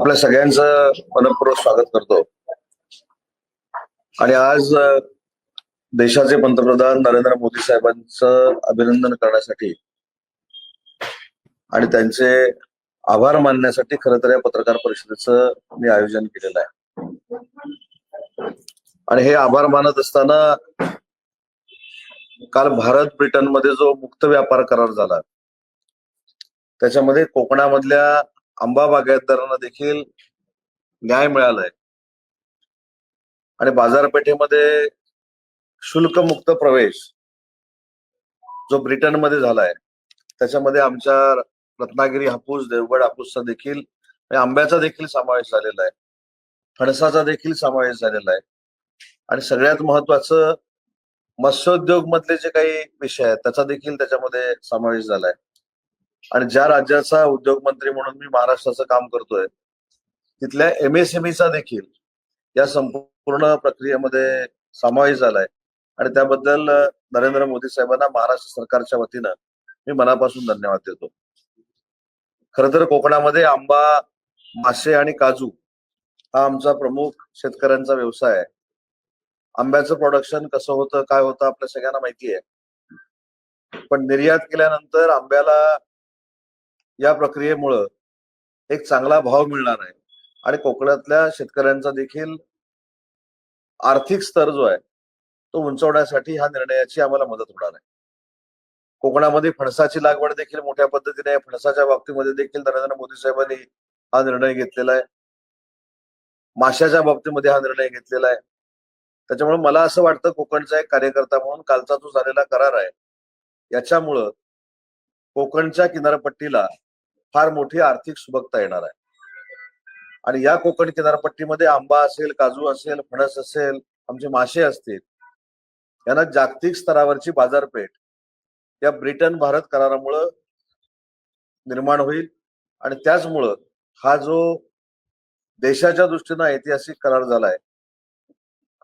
आपल्या सगळ्यांचं मनपूर्वक स्वागत करतो. आणि आज देशाचे पंतप्रधान नरेंद्र मोदी साहेबांचं अभिनंदन करण्यासाठी आणि त्यांचे आभार मानण्यासाठी खरं तर या पत्रकार परिषदेचं मी आयोजन केलेलं आहे. आणि हे आभार मानत असताना काल भारत ब्रिटनमध्ये जो मुक्त व्यापार करार झाला त्याच्यामध्ये कोकणामधल्या आंबा बागायतदारांना देखील न्याय मिळालाय आणि बाजारपेठेमध्ये शुल्कमुक्त प्रवेश जो ब्रिटनमध्ये झालाय त्याच्यामध्ये आमच्या रत्नागिरी हापूस, देवगड हापूसचा देखील म्हणजे आंब्याचा देखील समावेश झालेला आहे, फणसाचा देखील समावेश झालेला आहे. आणि सगळ्यात महत्वाचं मत्स्योद्योग मधले जे काही विषय आहेत त्याचा देखील त्याच्यामध्ये समावेश झालाय. आणि ज्या राज्याचा उद्योग मंत्री म्हणून मी महाराष्ट्राचं काम करतोय तिथल्या MSMEचा देखील या संपूर्ण प्रक्रियेमध्ये समावेश झालाय. आणि त्याबद्दल नरेंद्र मोदी साहेबांना महाराष्ट्र सरकारच्या वतीनं मी मनापासून धन्यवाद देतो. खरं तर कोकणामध्ये आंबा, मासे आणि काजू हा आमचा प्रमुख शेतकऱ्यांचा व्यवसाय आहे. आंब्याचं प्रोडक्शन कसं होतं, काय होतं आपल्या सगळ्यांना माहिती आहे. पण निर्यात केल्यानंतर आंब्याला या प्रक्रियेमुळं एक चांगला भाव मिळणार आहे आणि कोकणातल्या शेतकऱ्यांचा देखील आर्थिक स्तर जो आहे तो उंचवण्यासाठी ह्या निर्णयाची आम्हाला मदत होणार आहे. कोकणामध्ये फणसाची लागवड देखील मोठ्या पद्धतीने आहे. फणसाच्या बाबतीमध्ये देखील नरेंद्र मोदी साहेबांनी हा निर्णय घेतलेला आहे. माशाच्या बाबतीमध्ये हा निर्णय घेतलेला आहे. त्याच्यामुळे मला असं वाटतं कोकणचा एक कार्यकर्ता म्हणून कालचा जो झालेला करार आहे याच्यामुळं कोकणच्या किनारपट्टीला फार मोठी आर्थिक सुबकता येणार आहे. आणि या कोकण किनारपट्टीमध्ये आंबा असेल, काजू असेल, फणस असेल, आमचे मासे असतील, यांना जागतिक स्तरावरची बाजारपेठ या ब्रिटन भारत करारामुळं निर्माण होईल. आणि त्याचमुळं हा जो देशाच्या दृष्टीनं ऐतिहासिक करार झालाय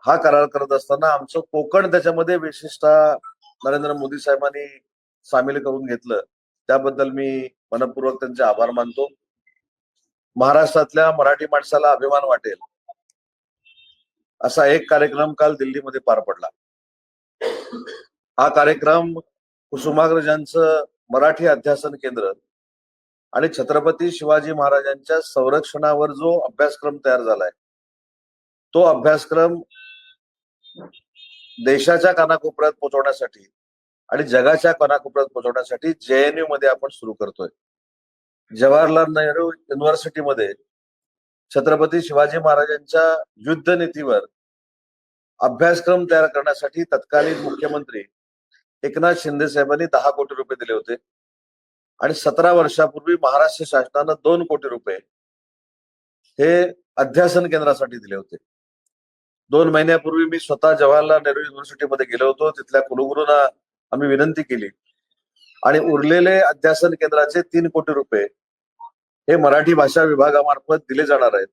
हा करार करत असताना आमचं कोकण त्याच्यामध्ये विशेषतः नरेंद्र मोदी साहेबांनी सामील करून घेतलं त्याबद्दल मी मनपूर्वक त्यांचे आभार मानतो. महाराष्ट्रातल्या मराठी माणसाला अभिमान वाटेल असा एक कार्यक्रम काल दिल्लीमध्ये पार पडला. हा कार्यक्रम कुसुमाग्रजांचं मराठी अध्यासन केंद्र आणि छत्रपती शिवाजी महाराजांच्या संरक्षणावर जो अभ्यासक्रम तयार झालाय तो अभ्यासक्रम देशाच्या कानाकोपऱ्यात पोहोचवण्यासाठी आणि जगाच्या कानाकोपऱ्यात पोहोचवण्यासाठी JNU मध्ये आपण सुरू करतोय. जवाहरलाल नेहरू युनिव्हर्सिटीमध्ये छत्रपती शिवाजी महाराजांच्या युद्ध नीतीवर अभ्यासक्रम तयार करण्यासाठी तत्कालीन मुख्यमंत्री एकनाथ शिंदे साहेबांनी 10 कोटी रुपये दिले होते. आणि 17 वर्षापूर्वी महाराष्ट्र शासनानं 2 कोटी रुपये हे अध्यासन केंद्रासाठी दिले होते. 2 महिन्यापूर्वी मी स्वतः जवाहरलाल नेहरू युनिव्हर्सिटीमध्ये गेलो होतो. तिथल्या कुलगुरूंना आम्ही विनंती केली आणि उरलेले अध्यासन केंद्राचे 3 कोटी रुपये हे मराठी भाषा विभागामार्फत दिले जाणार आहेत.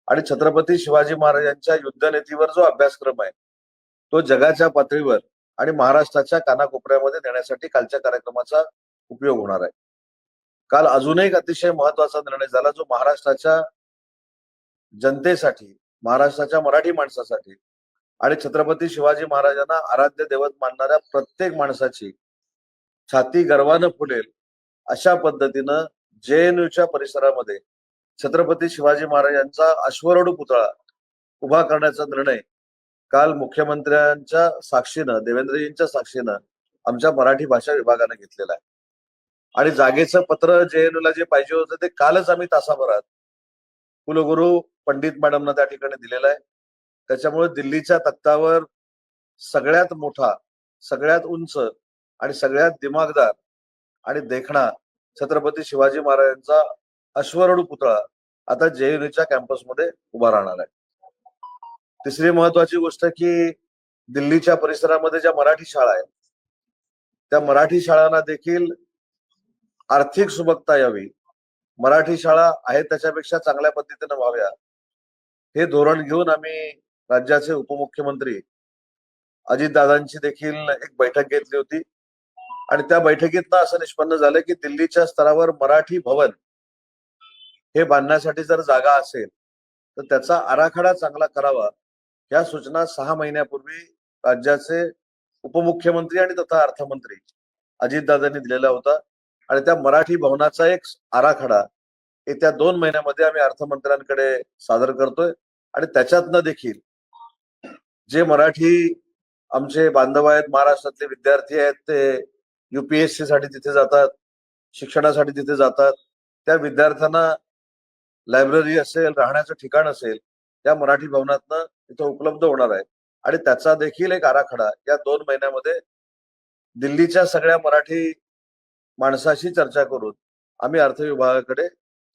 आणि छत्रपती शिवाजी महाराजांच्या युद्धनीतीवर जो अभ्यासक्रम आहे तो जगाच्या पातळीवर आणि महाराष्ट्राच्या कानाकोपऱ्यामध्ये नेण्यासाठी कालच्या कार्यक्रमाचा उपयोग होणार आहे. काल अजून एक अतिशय महत्वाचा निर्णय झाला जो महाराष्ट्राच्या जनतेसाठी, महाराष्ट्राच्या मराठी माणसासाठी आणि छत्रपती शिवाजी महाराजांना आराध्य दैवत मानणाऱ्या प्रत्येक माणसाची छाती गर्वानं फुलेल अशा पद्धतीनं JNUच्या परिसरामध्ये छत्रपती शिवाजी महाराजांचा अश्वरूढ पुतळा उभा करण्याचा निर्णय काल मुख्यमंत्र्यांच्या साक्षीनं, देवेंद्रजींच्या साक्षीनं आमच्या मराठी भाषा विभागानं घेतलेला आहे. आणि जागेचं पत्र JNUला जे पाहिजे होतं ते कालच आम्ही तासाभरात कुलगुरू पंडित मॅडमना त्या ठिकाणी दिलेलं आहे. त्याच्यामुळे दिल्लीच्या तख्तावर सगळ्यात मोठा, सगळ्यात उंच आणि सगळ्यात दिमागदार आणि देखणा छत्रपती शिवाजी महाराजांचा अश्वरूढ पुतळा आता JNUच्या कॅम्पसमध्ये उभा राहणार आहे. तिसरी महत्वाची गोष्ट की दिल्लीच्या परिसरामध्ये ज्या मराठी शाळा आहेत त्या मराठी शाळांना देखील आर्थिक सुबकता यावी, मराठी शाळा आहेत त्याच्यापेक्षा चांगल्या पद्धतीने व्हाव्या हे धोरण घेऊन आम्ही राज्याचे उपमुख्यमंत्री अजितदादांची देखील एक बैठक घेतली होती. आणि त्या बैठकीतनं असं निष्पन्न झालं की दिल्लीच्या स्तरावर मराठी भवन हे बांधण्यासाठी जर जागा असेल तर त्याचा आराखडा चांगला करावा, या सूचना 6 महिन्यापूर्वी राज्याचे उपमुख्यमंत्री आणि तथा अर्थमंत्री अजितदादांनी दिलेला होता. आणि त्या मराठी भवनाचा एक आराखडा येत्या 2 महिन्यामध्ये आम्ही अर्थमंत्र्यांकडे सादर करतोय. आणि त्याच्यातनं देखील जे मराठी आमचे बांधव आहेत, महाराष्ट्रातले विद्यार्थी आहेत, ते UPSC साठी तिथे जातात, शिक्षणासाठी तिथे जातात, त्या विद्यार्थ्यांना लायब्ररी असेल, राहण्याचं ठिकाण असेल, त्या मराठी भवनातनं तिथं उपलब्ध होणार आहे. आणि त्याचा देखील एक आराखडा या 2 महिन्यामध्ये दिल्लीच्या सगळ्या मराठी माणसाशी चर्चा करून आम्ही अर्थ विभागाकडे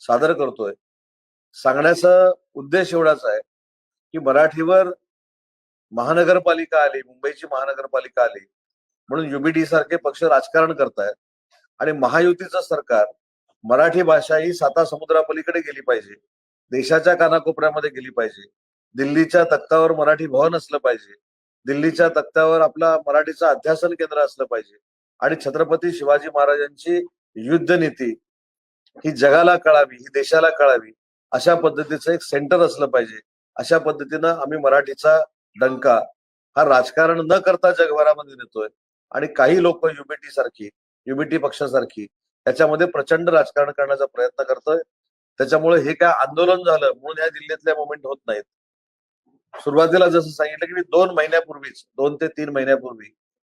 सादर करतोय. सांगण्याचा उद्देश एवढाच आहे की मराठीवर महानगरपालिका आली, मुंबईची महानगरपालिका आली म्हणून UBD सारखे पक्ष राजकारण करतायत. आणि महायुतीचं सरकार मराठी भाषा ही साता समुद्रापलीकडे गेली पाहिजे, देशाच्या कानाकोपऱ्यामध्ये गेली पाहिजे, दिल्लीच्या तख्तावर मराठी भवन असलं पाहिजे, दिल्लीच्या तख्तावर आपला मराठीचं अध्यासन केंद्र असलं पाहिजे. आणि छत्रपती शिवाजी महाराजांची युद्ध नीती ही जगाला कळावी, ही देशाला कळावी, अशा पद्धतीचं एक सेंटर असलं पाहिजे. अशा पद्धतीनं आम्ही मराठीचा डंका हा राजकारण न करता जगभरामध्ये नेतोय. आणि काही लोक युबीटी पक्षासारखी त्याच्यामध्ये प्रचंड राजकारण करण्याचा प्रयत्न करतोय. त्याच्यामुळे हे काय आंदोलन झालं म्हणून या जिल्ह्यातल्या मुवमेंट होत नाहीत. सुरुवातीला जसं सांगितलं की मी 2 ते 3 महिन्यापूर्वी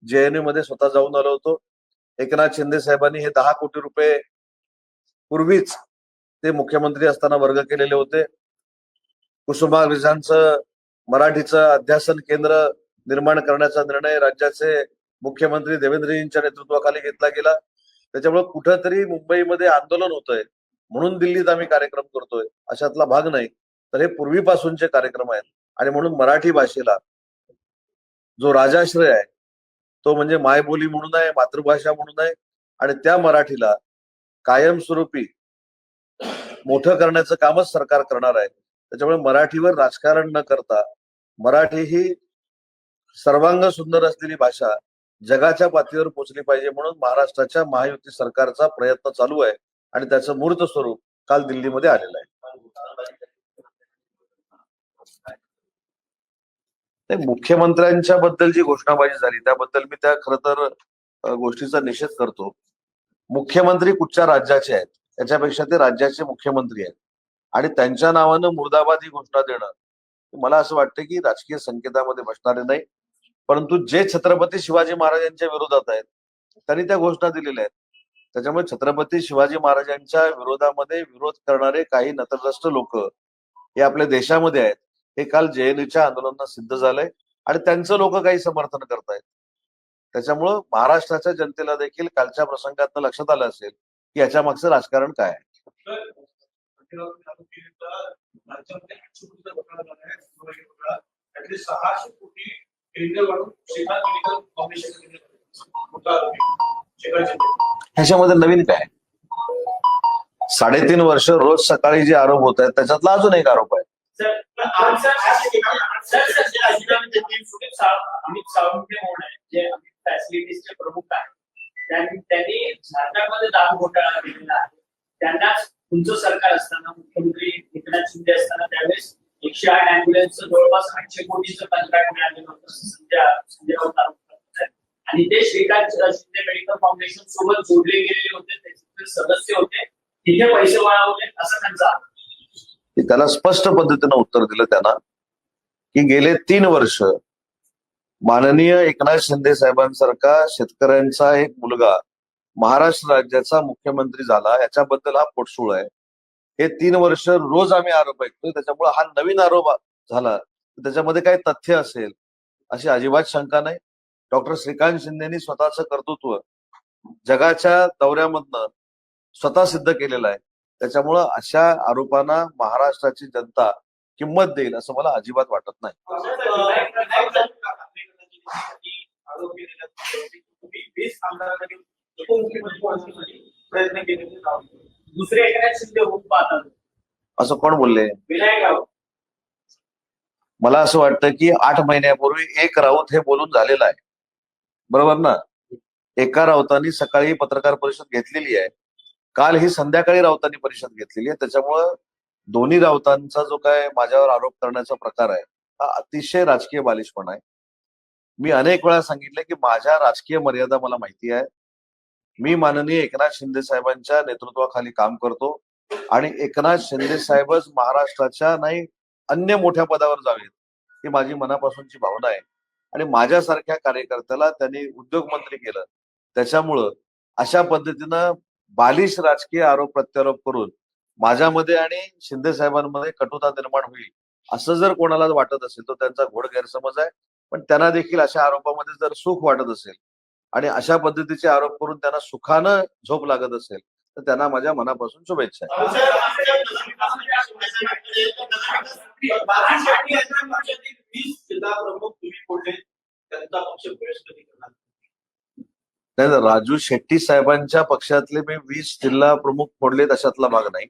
JNU मध्ये स्वतः जाऊन आलो होतो. एकनाथ शिंदे साहेबांनी हे 10 कोटी रुपये पूर्वीच ते मुख्यमंत्री असताना वर्ग केलेले होते. कुसुमाग्रजांचं मराठीचं अध्यासन केंद्र निर्माण करण्याचा निर्णय राज्याचे मुख्यमंत्री देवेंद्रजींच्या नेतृत्वाखाली घेतला गेला. त्याच्यामुळे कुठंतरी मुंबईमध्ये आंदोलन होतंय म्हणून दिल्लीत आम्ही कार्यक्रम करतोय अशातला भाग नाही, तर हे पूर्वीपासूनचे कार्यक्रम आहेत. आणि म्हणून मराठी भाषेला जो राजाश्रय आहे तो म्हणजे मायबोली म्हणून आहे, मातृभाषा म्हणून आहे. आणि त्या मराठीला कायमस्वरूपी मोठं करण्याचं कामच सरकार करणार आहे. त्याच्यामुळे मराठीवर राजकारण न करता मराठी ही सर्वांग सुंदर असलेली भाषा जगाच्या पातळीवर पोहोचली पाहिजे म्हणून महाराष्ट्राच्या महायुती सरकारचा प्रयत्न चालू आहे. आणि त्याचं मूर्त स्वरूप काल दिल्लीमध्ये आलेलं आहे. मुख्यमंत्र्यांच्या बद्दल जी घोषणाबाजी झाली त्याबद्दल मी त्या खरं तर गोष्टीचा निषेध करतो. मुख्यमंत्री कुठच्या राज्याचे आहेत याच्यापेक्षा ते राज्याचे मुख्यमंत्री आहेत. आणि त्यांच्या नावानं मुर्दाबाद ही घोषणा देणं मला असं वाटतं की राजकीय संकेतामध्ये बसणारे नाही. परंतु जे छत्रपती शिवाजी महाराजांच्या विरोधात आहेत त्यांनी त्या घोषणा दिलेल्या आहेत. त्याच्यामुळे छत्रपती शिवाजी महाराजांच्या विरोधामध्ये विरोध करणारे काही नतद्रष्ट लोक हे आपल्या देशामध्ये आहेत. हे काल JNUच्या आंदोलनात सिद्ध झालंय आणि त्यांचं लोक काही समर्थन करतायत. त्याच्यामुळं महाराष्ट्राच्या जनतेला देखील कालच्या प्रसंगात लक्षात आलं असेल की याच्या मागचं राजकारण काय आहे. ह्याच्यामध्ये नवीन काय? 3.5 वर्ष रोज सकाळी जे आरोप होत आहेत त्याच्यातला अजून एक आरोप आहे. फॅसिलिटीजचे प्रमुख आहेत त्यांनी झारखंडमध्ये दारू घोटाळा केलेला आहे. त्यांना तुमचं सरकार असताना मुख्यमंत्री एकनाथ शिंदे असताना त्यावेळेस 108 अँब्युलन्सचं जवळपास 800 कोटीचं कंत्राट मिळालेलं होतं संजय राऊत आरोप करतात. आणि ते श्रीकांत शिंदे मेडिकल फाउंडेशन सोबत जोडले गेलेले होते, त्याचे सदस्य होते, तिथे पैसे वळवले असं त्यांचा. त्याला स्पष्ट पद्धतीनं उत्तर दिलं त्यांना की गेले 3 वर्ष माननीय एकनाथ शिंदे साहेबांसारखा शेतकऱ्यांचा एक मुलगा महाराष्ट्र राज्याचा मुख्यमंत्री झाला याच्याबद्दल हा पोटसूळ आहे. हे 3 वर्ष रोज आम्ही आरोप ऐकतोय. त्याच्यामुळे हा नवीन आरोप झाला त्याच्यामध्ये काही तथ्य असेल अशी अजिबात शंका नाही. डॉक्टर श्रीकांत शिंदेनी स्वतःचं कर्तृत्व जगाच्या दौऱ्यामधनं स्वतः सिद्ध केलेलं आहे. त्याच्यामुळं अशा आरोपांना महाराष्ट्राची जनता किंमत देईल असं मला अजिबात वाटत नाही. असं कोण बोलले? मला असं वाटतं की 8 महिन्यापूर्वी एक राऊत हे बोलून झालेलं आहे, बरोबर ना? एका राऊतांनी सकाळी पत्रकार परिषद घेतलेली आहे काल ही संध्याकाळी राऊतांनी परिषद घेतलेली आहे. त्याच्यामुळं दोन्ही राऊतांचा जो काय माझ्यावर आरोप करण्याचा प्रकार आहे हा अतिशय राजकीय बालिशपणा आहे. मी अनेक वेळा सांगितलं की माझ्या राजकीय मर्यादा मला माहिती आहे. मी माननीय एकनाथ शिंदे साहेबांच्या नेतृत्वाखाली काम करतो आणि एकनाथ शिंदे साहेबच महाराष्ट्राच्या नाही अन्य मोठ्या पदावर जावेत ही माझी मनापासूनची भावना आहे. आणि माझ्यासारख्या कार्यकर्त्याला त्यांनी उद्योगमंत्री केलं. त्याच्यामुळं अशा पद्धतीनं बालिश राजकीय आरोप प्रत्यारोप करून माझ्यामध्ये आणि शिंदे साहेबांमध्ये कटुता निर्माण होईल असं जर कोणाला वाटत असेल तर त्यांचा घोर गैरसमज आहे. पण त्यांना देखील अशा आरोपामध्ये जर सुख वाटत असेल आणि अशा पद्धतीचे आरोप करून त्यांना सुखानं झोप लागत असेल तर त्यांना माझ्या मनापासून शुभेच्छा आहे. राजू शेट्टी साहेबांच्या पक्षातले मी 20 जिल्हा प्रमुख फोडलेत अशातला भाग नाही.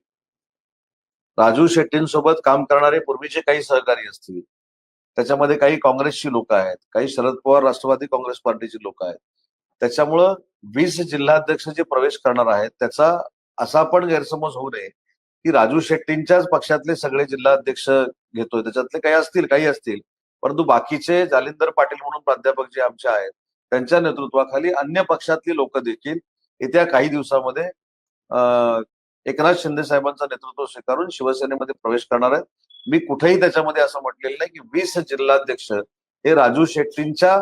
राजू शेट्टींसोबत काम करणारे पूर्वीचे काही सहकारी असतील, त्याच्यामध्ये काही काँग्रेसची लोक आहेत, काही शरद पवार राष्ट्रवादी काँग्रेस पार्टीची लोक आहेत. त्याच्यामुळं 20 जिल्हाध्यक्ष जे प्रवेश करणार आहेत त्याचा असा पण गैरसमज होऊ नये की राजू शेट्टींच्याच पक्षातले सगळे जिल्हाध्यक्ष घेतोय. त्याच्यातले काही असतील परंतु बाकीचे जालिंदर पाटील म्हणून प्राध्यापक जे आमचे आहेत त्यांच्या नेतृत्वाखाली अन्य पक्षातली लोक देखील येत्या काही दिवसामध्ये एकनाथ शिंदे साहेबांचं नेतृत्व स्वीकारून शिवसेनेमध्ये प्रवेश करणार आहेत. मी कुठेही त्याच्यामध्ये असं म्हटलेलं नाही की 20 जिल्हाध्यक्ष हे राजू शेट्टींच्या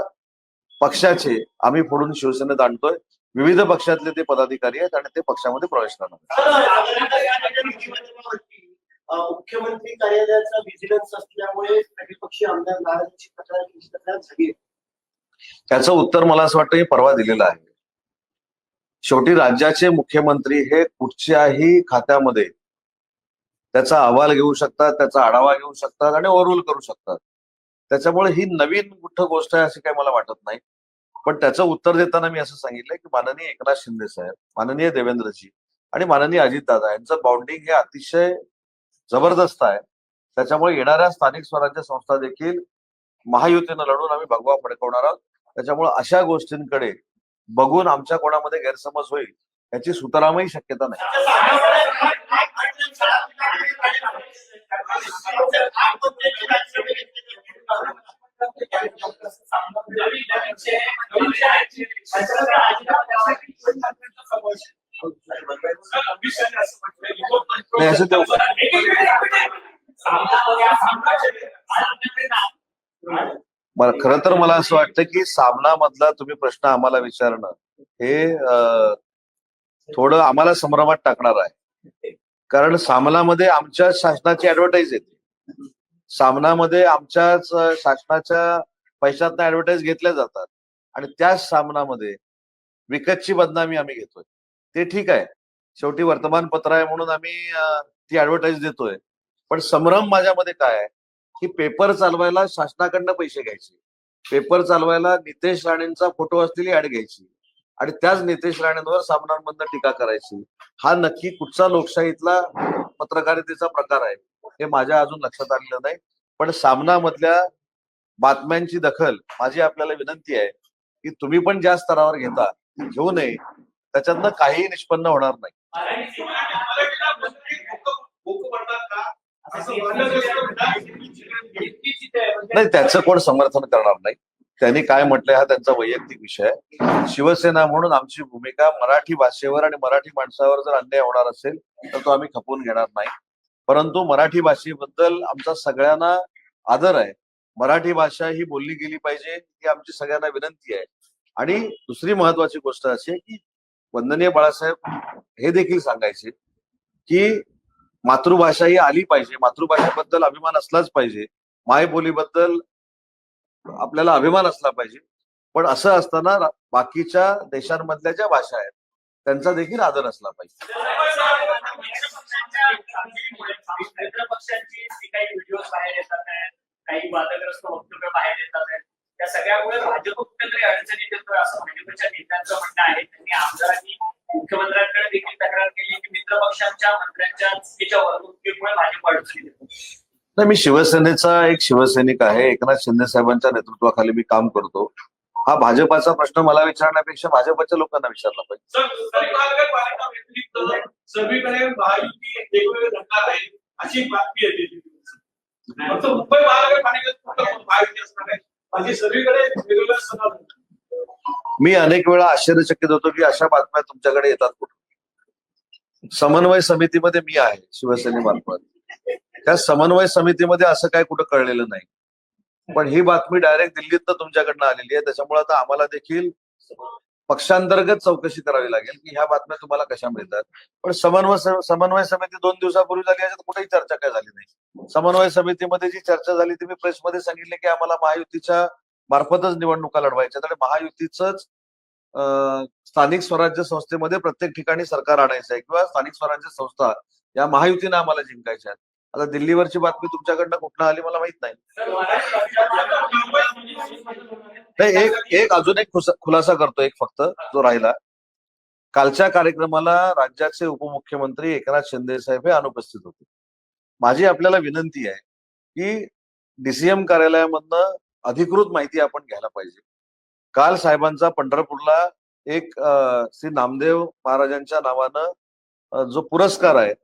पक्षाचे आम्ही फोडून शिवसेनेत आणतोय. विविध पक्षातले ते पदाधिकारी आहेत आणि ते पक्षामध्ये प्रवेश करणार. मुख्यमंत्री कार्यालयाचा व्हिजिलन्स असल्यामुळे विपक्षी आमदार नाराजीची तक्रार झाली. त्याचं उत्तर मला असं वाटतं हे परवा दिलेलं आहे. शेवटी राज्याचे मुख्यमंत्री हे कुठच्याही खात्यामध्ये त्याचा अहवाल घेऊ शकतात, त्याचा आढावा घेऊ शकतात आणि ओव्हरऑल करू शकतात. त्याच्यामुळे ही नवीन कुठं गोष्ट आहे अशी काही मला वाटत नाही. पण त्याचं उत्तर देताना मी असं सांगितलंय की माननीय एकनाथ शिंदे साहेब, माननीय देवेंद्रजी आणि माननीय अजितदादा यांचं बाउंडिंग हे अतिशय जबरदस्त आहे. त्याच्यामुळे येणाऱ्या स्थानिक स्वराज्य संस्था देखील महायुतीनं लढून आम्ही भगवा फडकवणार आहोत. त्याच्यामुळे अशा गोष्टींकडे बघून आमच्या कोणामध्ये गैरसमज होईल याची सुतरामही शक्यता नाही. खरं तर मला असं वाटतं की सामनामधला तुम्ही प्रश्न आम्हाला विचारणं हे थोडं आम्हाला संभ्रमात टाकणार आहे. कारण सामनामध्ये आमच्या शासनाची ऍडव्हर्टाईज येते, सामनामध्ये आमच्याच शासनाच्या पैशातनं ऍडव्हर्टाईज घेतल्या जातात आणि त्याच सामनामध्ये विकतची बदनामी आम्ही घेतोय. ते ठीक आहे, शेवटी वर्तमानपत्र आहे म्हणून आम्ही ती ऍडव्हर्टाईज देतोय. पण संभ्रम माझ्यामध्ये काय आहे की पेपर चालवायला शासनाकडनं पैसे घ्यायचे, पेपर चालवायला नितेश राणेंचा फोटो असलेली ऍड घ्यायची आणि त्याच नितेश राणेंवर सामनांमधनं टीका करायची. हा नक्की कुठचा लोकशाहीतला पत्रकारितेचा प्रकार आहे हे माझ्या अजून लक्षात आलेलं नाही. पण सामनामधल्या बातम्यांची दखल माझी आपल्याला विनंती आहे की तुम्ही पण ज्या स्तरावर घेता घेऊ नये, त्याच्यातनं काहीही निष्पन्न होणार नाही. नाही, त्याचं कोण समर्थन करणार नाही. त्यांनी काय म्हटलंय हा त्यांचा वैयक्तिक विषय आहे. शिवसेना म्हणून आमची भूमिका मराठी भाषेवर आणि मराठी माणसावर जर अन्याय होणार असेल तर तो आम्ही खपवून घेणार नाही. परंतु मराठी भाषेबद्दल आमचा सगळ्यांना आदर आहे. मराठी भाषा ही बोलली गेली पाहिजे ही आमची सगळ्यांना विनंती आहे. आणि दुसरी महत्वाची गोष्ट अशी आहे की वंदनीय बाळासाहेब हे देखील सांगायचे की मातृभाषा ही आली पाहिजे, मातृभाषेबद्दल अभिमान असलाच पाहिजे, मायबोलीबद्दल आपल्याला अभिमान असला पाहिजे. पण असं असताना बाकीच्या देशांमधल्या ज्या भाषा आहेत त्यांचा देखील आदर असला पाहिजे. काही वादग्रस्त वक्तव्य बाहेर येतात आहेत, त्या सगळ्यामुळे भाजप कुठेतरी अडचणीत येतोय असं भाजपच्या नेत्यांचं म्हणणं आहे. त्यांनी आमदारांनी मुख्यमंत्र्यांकडे देखील तक्रार केली की मित्रपक्षांच्या मंत्र्यांच्या चुकीच्या वागणुकीमुळे भाजप अडचणीत येतो. नाही, मी शिवसेनेचा एक शिवसैनिक आहे. एकनाथ शिंदे साहेबांच्या नेतृत्वाखाली मी काम करतो. हा भाजपाचा प्रश्न मला विचारण्यापेक्षा भाजपच्या लोकांना विचारला पाहिजे. सर, महानगरपालिका व्यतिरिक्त सगळीकडे महायुती वेगवेगळे घटना आहे अशी बातमी येते. फक्त मुंबई महानगरपालिकेत महायुती असणार आहे, बाकी सगळीकडे वेगवेगळ्या सभा. मी अनेक वेळा आश्चर्यचकित होतो की अशा बातम्या तुमच्याकडे येतात कुठे. समन्वय समितीमध्ये मी आहे शिवसेनेमार्फत, त्या समन्वय समितीमध्ये असं काय कुठं कळलेलं नाही. पण ही बातमी डायरेक्ट दिल्लीतनं तुमच्याकडनं आलेली आहे, त्याच्यामुळे आता आम्हाला देखील पक्षांतर्गत चौकशी करावी लागेल की ह्या बातम्या तुम्हाला कशा मिळतात. पण समन्वय समिती 2 दिवसापूर्वी झाली, याच्यात कुठेही चर्चा काय झाली नाही. समन्वय समितीमध्ये जी चर्चा झाली ती मी प्रेसमध्ये सांगितले की आम्हाला महायुतीच्या मार्फतच निवडणुका लढवायच्या, तर महायुतीच स्थानिक स्वराज्य संस्थेमध्ये प्रत्येक ठिकाणी सरकार आणायचं आहे किंवा स्थानिक स्वराज्य संस्था या महायुतीने आम्हाला जिंकायच्या आहेत. आता दिल्लीवरची बातमी तुमच्याकडनं कुठनं आली मला माहित नाही. एक अजून एक खुलासा करतो, एक फक्त जो राहिला. कालच्या कार्यक्रमाला राज्याचे उपमुख्यमंत्री एकनाथ शिंदे साहेब हे अनुपस्थित होते. माझी आपल्याला विनंती आहे की डीसीएम कार्यालयामधनं अधिकृत माहिती आपण घ्यायला पाहिजे. काल साहेबांचा पंढरपूरला एक श्री नामदेव महाराजांच्या नावानं जो पुरस्कार आहे,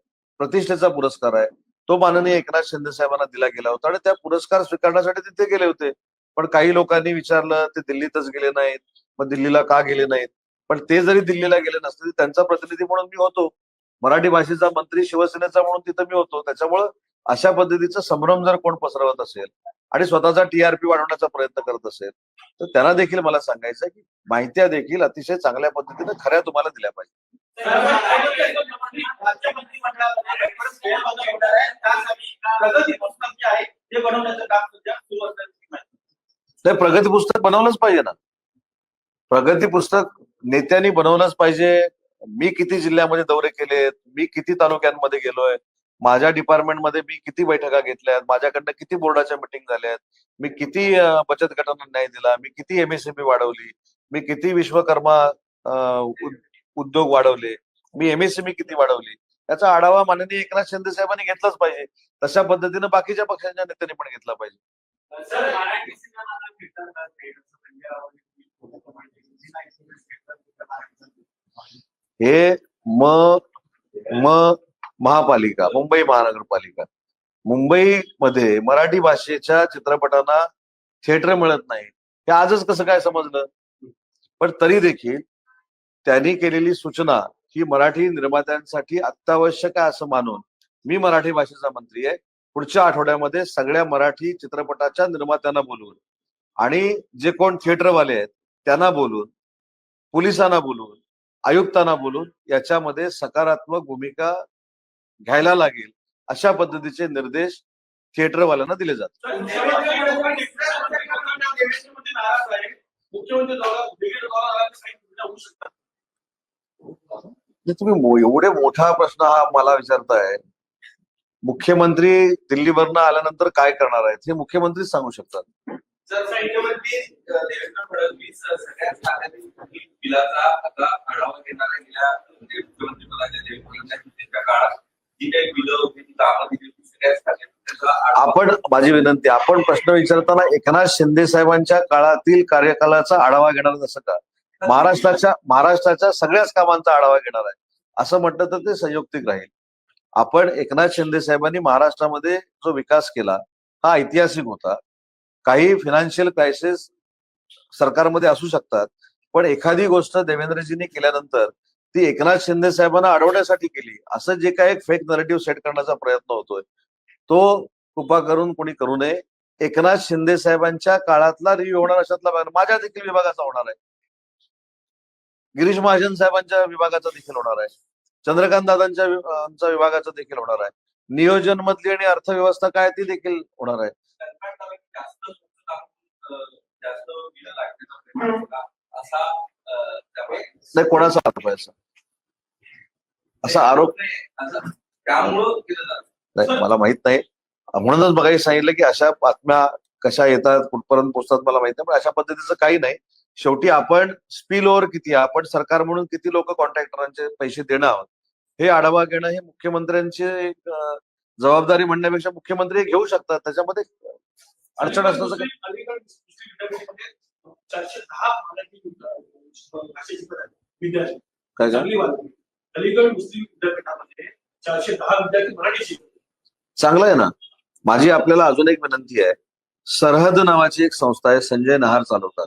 प्रतिष्ठेचा पुरस्कार आहे, तो माननीय एकनाथ शिंदे साहेबांना दिला गेला होता आणि त्या पुरस्कार स्वीकारण्यासाठी तिथे गेले होते. पण काही लोकांनी विचारलं ते दिल्लीतच गेले नाहीत, मग दिल्लीला का गेले नाहीत. पण ते जरी दिल्लीला गेले नसते, त्यांचा प्रतिनिधी म्हणून मी होतो, मराठी भाषेचा मंत्री शिवसेनेचा म्हणून तिथं मी होतो. त्याच्यामुळं अशा पद्धतीचा संभ्रम जर कोण पसरवत असेल आणि स्वतःचा टीआरपी वाढवण्याचा प्रयत्न करत असेल तर त्यांना देखील मला सांगायचं की माहित्या देखील अतिशय चांगल्या पद्धतीने खऱ्या तुम्हाला दिल्या पाहिजे. ते प्रगती पुस्तक बनवलंच पाहिजे ना. प्रगती पुस्तक नेत्यांनी बनवलंच पाहिजे. मी किती जिल्ह्यामध्ये दौरे केलेत, मी किती तालुक्यांमध्ये गेलोय, माझ्या डिपार्टमेंटमध्ये मी किती बैठका घेतल्यात, माझ्याकडनं किती बोर्डाच्या मिटिंग झाल्यात, मी किती बचत गटांना न्याय दिला, मी किती एमएसएमई वाढवली, मी किती विश्वकर्मा उद्योग वाढवले, मी एमएसएमई किती वाढवली, याचा आढावा माननीय एकनाथ शिंदे साहेबांनी घेतलाच पाहिजे. तशा पद्धतीनं बाकीच्या पक्षांच्या नेत्यांनी पण घेतला पाहिजे. हे महापालिका, मुंबई महानगरपालिका, मुंबईमध्ये मराठी भाषेच्या चित्रपटांना थिएटर मिळत नाही हे आजच कसं काय समजलं. पण तरी देखील त्यांनी केलेली सूचना ही मराठी निर्मात्यांसाठी अत्यावश्यक आहे असं मानून मी मराठी भाषेचा मंत्री आहे. पुढच्या आठवड्यामध्ये सगळ्या मराठी चित्रपटाच्या निर्मात्यांना बोलवून आणि जे कोण थिएटरवाले आहेत त्यांना बोलून, पोलिसांना बोलून, आयुक्तांना बोलून याच्यामध्ये सकारात्मक भूमिका घ्यायला लागेल अशा पद्धतीचे निर्देश थिएटरवाल्यांना दिले जातात. तुम्ही एवढे मोठा प्रश्न हा मला विचारताय. मुख्यमंत्री दिल्लीवरनं आल्यानंतर काय करणार आहेत हे मुख्यमंत्रीच सांगू शकतात. मुख्यमंत्री देवेंद्र फडणवीस सगळ्याच बिलाचा आता आढावा घेणार आहे. मुख्यमंत्री पदाच्या देवेंद्र काळात जी काही बिलं होती ती कामामध्ये आपण, माझी विनंती, आपण प्रश्न विचारताना एकनाथ शिंदे साहेबांच्या काळातील कार्यकालाचा आढावा घेणार जसं का महाराष्ट्राच्या सगळ्याच कामांचा आढावा घेणार आहे असं म्हटलं तर ते संयुक्तिक राहील. आपण एकनाथ शिंदे साहेबांनी महाराष्ट्रामध्ये जो विकास केला हा ऐतिहासिक होता. काही फायनान्शियल क्रायसिस सरकारमध्ये असू शकतात, पण एखादी गोष्ट देवेंद्रजींनी केल्यानंतर ती एकनाथ शिंदे साहेबांना अडवण्यासाठी केली असं जे काही एक फेक नरेटिव्ह सेट करण्याचा प्रयत्न होतोय तो कृपा करून कोणी करू नये. एकनाथ शिंदे साहेबांच्या काळातला रिव्ह्यू होणार अशातला माझ्या देखील विभागाचा होणार आहे, गिरीश महाजन साहेबांच्या विभागाचा देखील होणार आहे, चंद्रकांत दादांच्या विभागाचा देखील होणार आहे, नियोजन मधली आणि अर्थव्यवस्था काय ती देखील होणार आहे. नाही, कोणाचा आरोप आहे असा आरोप नाही मला माहित नाही. म्हणूनच बघा सांगितलं की अशा बातम्या कशा येतात, कुठपर्यंत पोहोचतात मला माहित नाही, पण अशा पद्धतीचं काही नाही. शेवटी आपण स्पिल ओव्हर किती, आपण सरकार म्हणून किती लोक कॉन्ट्रॅक्टरांचे पैसे देणं आहोत हे आढावा घेणं हे मुख्यमंत्र्यांची एक जबाबदारी म्हणण्यापेक्षा मुख्यमंत्री घेऊ शकतात. त्याच्यामध्ये अडचण असण्याचं 410 मराठी भाषेचे विद्यार्थी काय का चांगली बातमी. अलीगड मुस्लिम विद्यापीठामध्ये 410 विद्यार्थी मराठी शिकवतात. चांगलं आहे ना. माझी आपल्याला अजून एक विनंती आहे. सरहद नावाची एक संस्था आहे, संजय नहार चालवतात.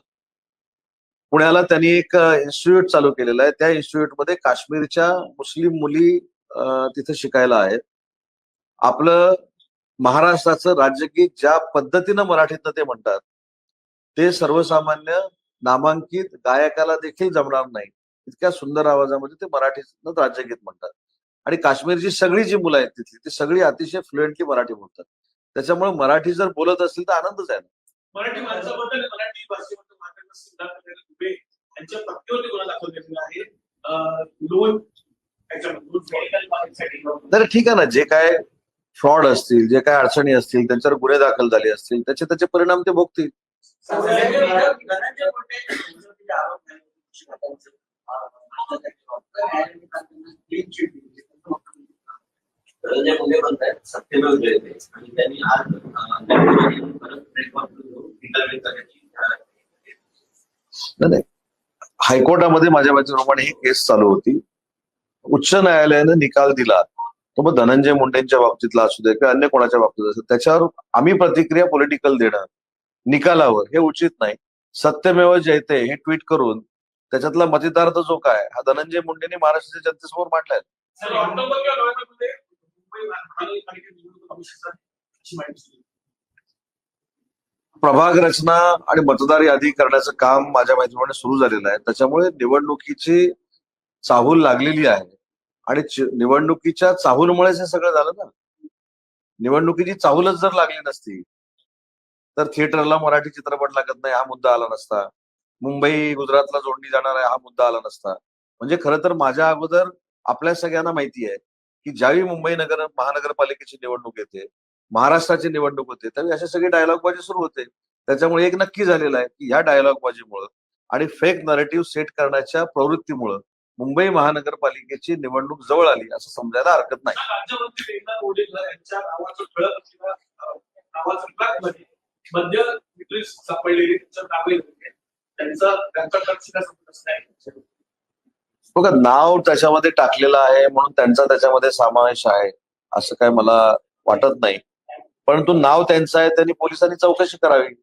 पुण्याला त्यांनी एक इन्स्टिट्यूट चालू केलेलं आहे. त्या इन्स्टिट्यूटमध्ये काश्मीरच्या मुस्लिम मुली तिथे शिकायला आहेत. आपलं महाराष्ट्राचं राज्यगीत ज्या पद्धतीनं मराठीतनं ते म्हणतात ते सर्वसामान्य नामांकित गायकाला देखील जमणार नाही. इतक्या सुंदर आवाजामध्ये ते मराठीतनं राज्यगीत म्हणतात. आणि काश्मीरची सगळी जी मुलं आहेत तिथली ती सगळी अतिशय फ्लुएंटली मराठी बोलतात. त्याच्यामुळे मराठी जर बोलत असतील तर आनंदच आहे ना. मराठी माणसाबद्दल मराठी भाषेबद्दल मान्यता सिद्धार्थ दुबे यांच्या पत्नीवरती गुन्हा दाखल केलेला आहे. लोन मेडिकल कॉलेजसाठी. तर ठीक आहे ना, जे काय फ्रॉड असतील, जे काय अडचणी असतील, त्यांच्यावर गुन्हे दाखल झाले असतील, त्याचे परिणाम ते भोगतील. धनंजय मुंडे म्हणतात सत्यमेव जयते आणि त्यांनी आज परत इंटरव्ह्यू करण्याची नाही, हायकोर्टामध्ये माझ्या माहितीप्रमाणे ही केस चालू होती. उच्च न्यायालयाने निकाल दिला, तो मग धनंजय मुंडेंच्या बाबतीतला असू दे किंवा अन्य कोणाच्या बाबतीत असू, त्याच्यावर आम्ही प्रतिक्रिया पॉलिटिकल देणं निकालावर हे उचित नाही. सत्यमेव जयते हे ट्विट करून त्याच्यातला मतितार्थ जो काय हा धनंजय मुंडेंनी महाराष्ट्राच्या जनतेसमोर मांडलाय. सर, ऑक्टोबर किंवा नोव्हेंबरमध्ये मुंबई महानगरपालिकेत निवडणूक होऊ शकतात अशी माहिती. प्रभाग रचना आणि मतदार यादी करण्याचं काम माझ्या माहितीप्रमाणे सुरू झालेलं आहे. त्याच्यामुळे निवडणुकीची चाहूल लागलेली आहे आणि निवडणुकीच्या चाहूलमुळेच हे सगळं झालं ना. निवडणुकीची चाहूलच जर लागली नसती तर थिएटरला मराठी चित्रपट लागत नाही हा मुद्दा आला नसता. मुंबई गुजरातला जोडली जाणार आहे हा मुद्दा आला नसता. म्हणजे खरं तर माझ्या अगोदर आपल्या सगळ्यांना माहिती आहे की ज्यावेळी मुंबई महानगरपालिकेची निवडणूक येते, महाराष्ट्राची निवडणूक होते, त्यावेळी असे सगळे डायलॉगबाजी सुरू होते. त्याच्यामुळे एक नक्की झालेलं आहे की ह्या डायलॉगबाजीमुळं आणि फेक नरेटिव्ह सेट करण्याच्या प्रवृत्तीमुळं मुंबई महानगरपालिकेची निवडणूक जवळ आली असं समजायला हरकत नाही. राज्यमंत्री एकनाथ मुंडेंना यांच्या नावाचं ठळक असलेल्या नावाचं ट्रकमध्ये मद्य विक्री सापडलेली ताब्यात होते. त्यांचा खर्च का समजत नाही. बघा, नाव त्याच्यामध्ये टाकलेलं आहे म्हणून त्यांचा त्याच्यामध्ये समावेश आहे असं काय मला वाटत नाही. परंतु नाव त्यांचं आहे, त्यांनी पोलिसांनी चौकशी करावी.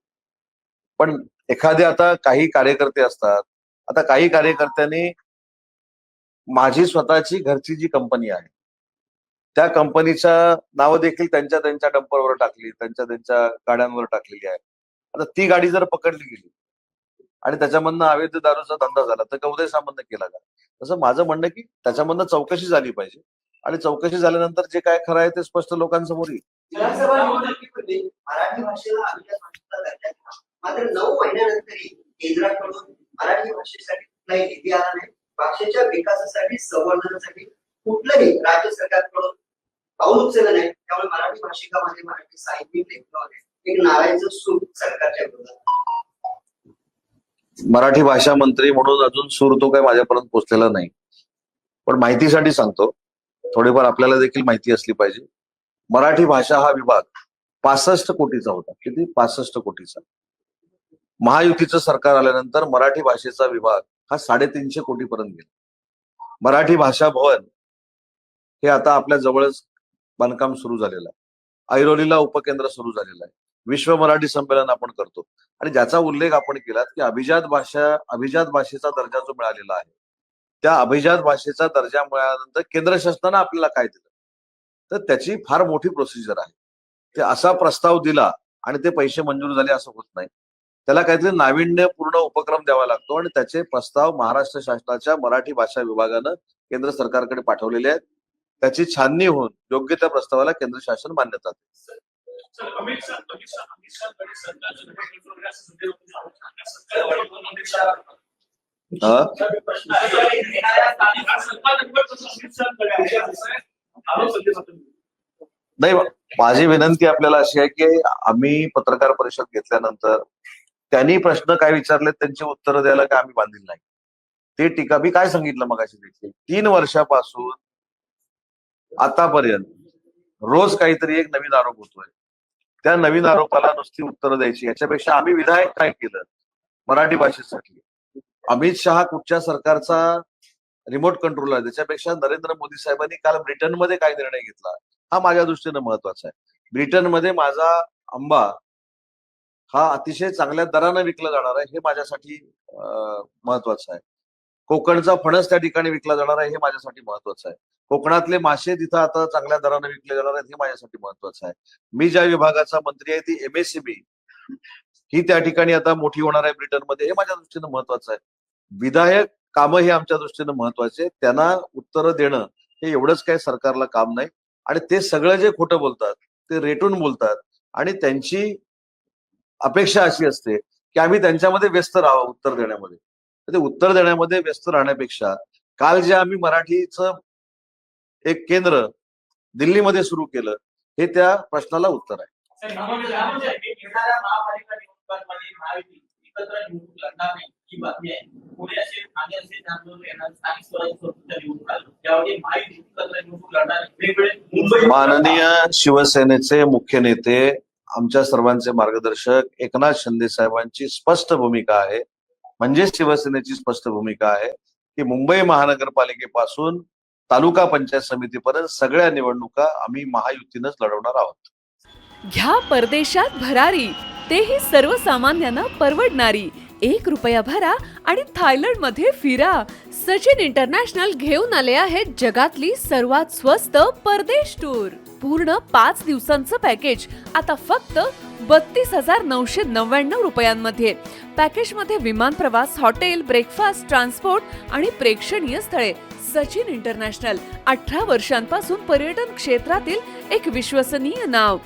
पण एखादे आता काही कार्यकर्ते असतात, आता काही कार्यकर्त्यांनी माझी स्वतःची घरची जी कंपनी आहे त्या कंपनीच्या नावं देखील त्यांच्या डंपरवर टाकली, त्यांच्या गाड्यांवर टाकलेली आहे. आता ती गाडी जर पकडली गेली आणि त्याच्यामधनं अवैध दारूचा धंदा झाला तर का उदय सामंत केला का? तसं माझं म्हणणं की त्याच्यामधनं चौकशी झाली पाहिजे आणि चौकशी झाल्यानंतर जे काय खरं आहे ते स्पष्ट लोकांसमोर येईल. विधानसभा निवडणुकीपूर्वी मराठी भाषेला अभिजात भाषेचा दर्जा दिला. मात्र 9 महिन्यानंतरही केंद्राकडून मराठी भाषेसाठी कुठलाही निधी आला नाही. भाषेच्या विकासासाठी संवर्धनासाठी कुठलंही राज्य सरकारकडून पाऊल उचललं नाही. त्यामुळे मराठी भाषिकामध्ये मराठी साहित्यिक लेखकामध्ये एक नारायचं सूर सरकारच्या विरोधात. मराठी भाषा मंत्री म्हणून अजून सूर तो काही माझ्यापर्यंत पोहोचलेला नाही. पण माहितीसाठी सांगतो, थोडीफार आपल्याला देखील माहिती असली पाहिजे. मराठी भाषा हा विभाग 65 कोटीचा होता. किती? 65 कोटीचा. महायुतीचं सरकार आल्यानंतर मराठी भाषेचा विभाग हा 350 कोटीपर्यंत गेला. मराठी भाषा भवन हे आता आपल्या जवळच बांधकाम सुरू झालेलं आहे. ऐरोलीला उपकेंद्र सुरू झालेलं आहे. विश्व मराठी संमेलन आपण करतो आणि ज्याचा उल्लेख आपण केलात की अभिजात भाषेचा दर्जा जो मिळालेला आहे, त्या अभिजात भाषेचा दर्जा मिळाल्यानंतर केंद्र शासनानं आपल्याला काय दिलं तर त्याची फार मोठी प्रोसिजर आहे. ते असा प्रस्ताव दिला आणि ते पैसे मंजूर झाले असं होत नाही. त्याला काहीतरी नाविन्यपूर्ण उपक्रम द्यावा लागतो आणि त्याचे प्रस्ताव महाराष्ट्र शासनाच्या मराठी भाषा विभागानं केंद्र सरकारकडे पाठवलेले आहेत. त्याची छाननी होऊन योग्य त्या प्रस्तावाला केंद्र शासन मान्यता देते. अमित शाह नाही, माझी विनंती आपल्याला अशी आहे की आम्ही पत्रकार परिषद घेतल्यानंतर त्यांनी प्रश्न काय विचारले त्यांची उत्तरं द्यायला काय आम्ही बांधील नाही. ते टीका मी काय सांगितलं मगाशी देखील, 3 वर्षापासून आतापर्यंत रोज काहीतरी एक नवीन आरोप होतोय. त्या नवीन आरोपाला नुसती उत्तरं द्यायची, याच्यापेक्षा आम्ही विधायक काय केलं मराठी भाषेसाठी. अमित शहा कुठच्या सरकारचा रिमोट कंट्रोल आहे त्याच्यापेक्षा नरेंद्र मोदी साहेबांनी काल ब्रिटनमध्ये काय निर्णय घेतला हा माझ्या दृष्टीने महत्वाचा आहे. ब्रिटनमध्ये माझा आंबा हा अतिशय चांगल्या दराने विकला जाणार आहे हे माझ्यासाठी महत्वाचं आहे. कोकणचा फणस त्या ठिकाणी विकला जाणार आहे हे माझ्यासाठी महत्वाचं आहे. कोकणातले मासे तिथं आता चांगल्या दराने विकले जाणार आहेत हे माझ्यासाठी महत्वाचं आहे. मी ज्या विभागाचा मंत्री आहे ती MSCB ही त्या ठिकाणी आता मोठी होणार आहे ब्रिटनमध्ये हे माझ्या दृष्टीने महत्वाचं आहे. विधायक कामं हे आमच्या दृष्टीने महत्वाचे आहेत. त्यांना उत्तरं देणं हे एवढंच काही सरकारला काम नाही आणि ते सगळं जे खोटं बोलतात ते रेटून बोलतात आणि त्यांची अपेक्षा अशी असते की आम्ही त्यांच्यामध्ये व्यस्त राहावं उत्तर देण्यामध्ये. ते उत्तर देण्यामध्ये व्यस्त राहण्यापेक्षा काल जे आम्ही मराठीचं एक केंद्र दिल्लीमध्ये सुरू केलं हे त्या प्रश्नाला उत्तर आहे. येणाऱ्या महापालिका निवडणुकांमध्ये महायुती एकत्र निवडणूक लढणार नाही ही बातमी आहे. पुणे असेल, ठाणे असेल, नागपूर येणार स्थानिक स्वराज्य संस्थेच्या निवडणुका त्यावेळी महायुती एकत्र निवडणूक लढणार आहे. वेगवेगळे मुंबई माननीय शिवसेनेचे मुख्य नेते आमच्या सर्वांचे मार्गदर्शक एकनाथ शिंदे साहेबांची स्पष्ट भूमिका आहे म्हणजे शिवसेनेची स्पष्ट भूमिका आहे की मुंबई महानगरपालिकेपासून तालुका पंचायत समितीपर्यंत सगळ्या निवडणुका आम्ही महायुतीनंच लढवणार आहोत. घ्या परदेशात भरारी, तेही सर्वसामान्यांना परवडणारी. 1 रुपया भरा आणि थायलंड मध्ये फिरा. सचिन इंटरनॅशनल घेऊन आले आहेत जगातली सर्वात स्वस्त परदेश टूर. पूर्ण 5 दिवसांचं पॅकेज आता फक्त 32,999 रुपयांमध्ये. पॅकेजमध्ये विमान प्रवास, हॉटेल, ब्रेकफास्ट, ट्रान्सपोर्ट आणि प्रेक्षणीय स्थळे. सचिन इंटरनॅशनल 18 वर्षांपासून पर्यटन क्षेत्रातील एक विश्वसनीय नाव.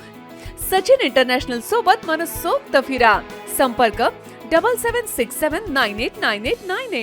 सचिन इंटरनॅशनल सोबत मनसोक्त फिरा. संपर्क 7767989898.